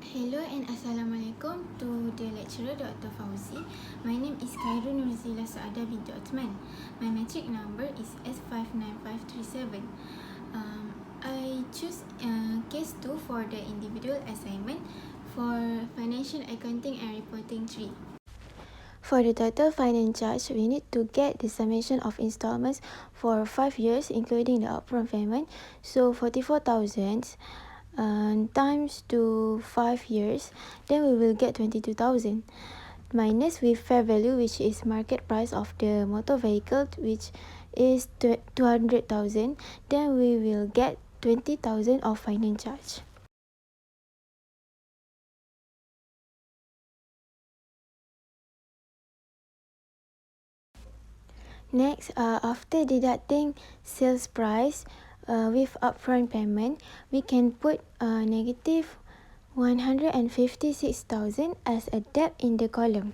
Hello and Assalamualaikum to the lecturer Dr. Fauzi. My name is Khairun Nurzila Saada binti Othman. My metric number is S59537. I choose case 2 for the individual assignment for financial accounting and reporting 3. For the total finance charge, we need to get the summation of installments for 5 years including the upfront payment. So 44,000 times to 5 years, then we will get 22,000 minus with fair value, which is market price of the motor vehicle, which is 200,000, then we will get 20,000 of finance charge. Next, after deducting sales price with upfront payment, we can put negative 156,000 as a debt in the column.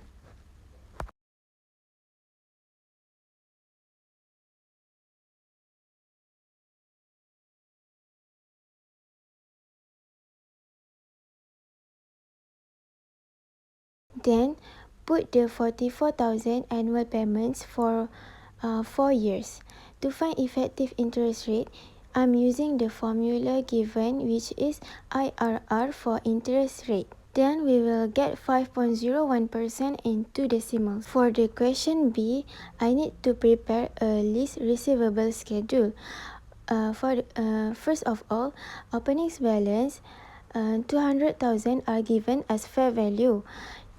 Then put the 44,000 annual payments for 4 years. To find effective interest rate, I'm using the formula given, which is IRR for interest rate. Then we will get 5.01% in 2 decimals. For the question B, I need to prepare a lease receivable schedule. First of all, openings balance 200,000 are given as fair value,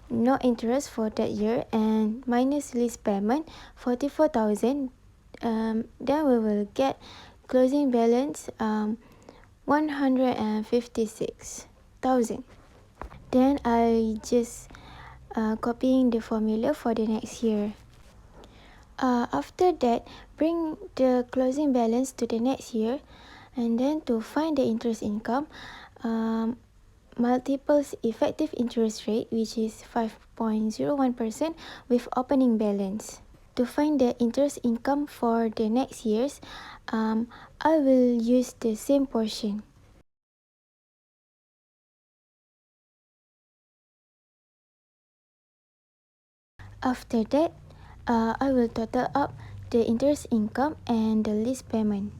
no interest for that year, and minus lease payment 44,000. Then we will get closing balance 156,000. Then I just copying the formula for the next year. After that, bring the closing balance to the next year, and then to find the interest income, multiples effective interest rate, which is 5.01% with opening balance. To find the interest income for the next years, I will use the same portion. After that, I will total up the interest income and the lease payment.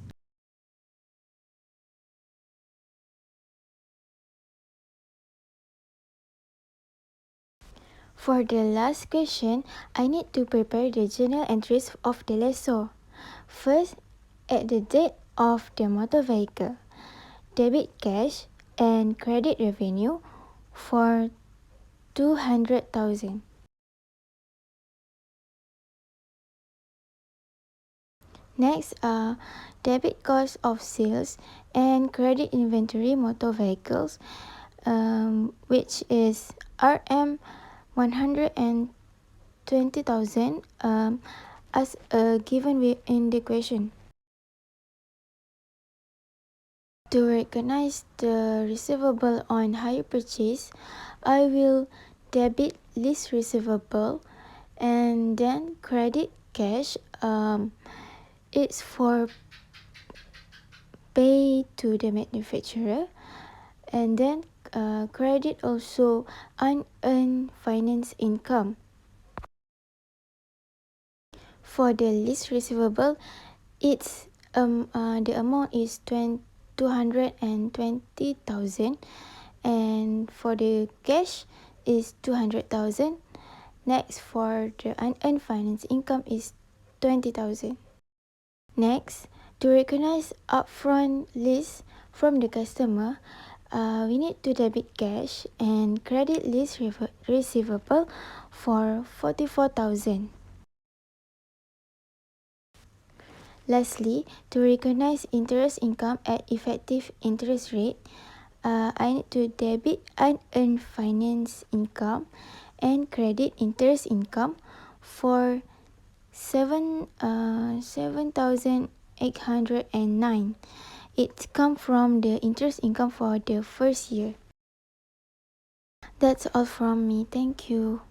For the last question, I need to prepare the journal entries of the lessor. First, at the date of the motor vehicle, debit cash and credit revenue for 200,000. Next, debit cost of sales and credit inventory motor vehicles, which is RM 120,000 as given in the question. To recognize the receivable on hire purchase, I will debit lease receivable and then credit cash. It's for pay to the manufacturer, and then credit also unearned finance income. For the lease receivable, it's the amount is 220,000, and for the cash is 200,000. Next, for the unearned finance income is 20,000. Next, to recognize upfront lease from the customer, we need to debit cash and credit lease receivable for 44,000. Lastly, to recognize interest income at effective interest rate, I need to debit unearned finance income and credit interest income for 7,809. It comes from the interest income for the first year. That's all from me. Thank you.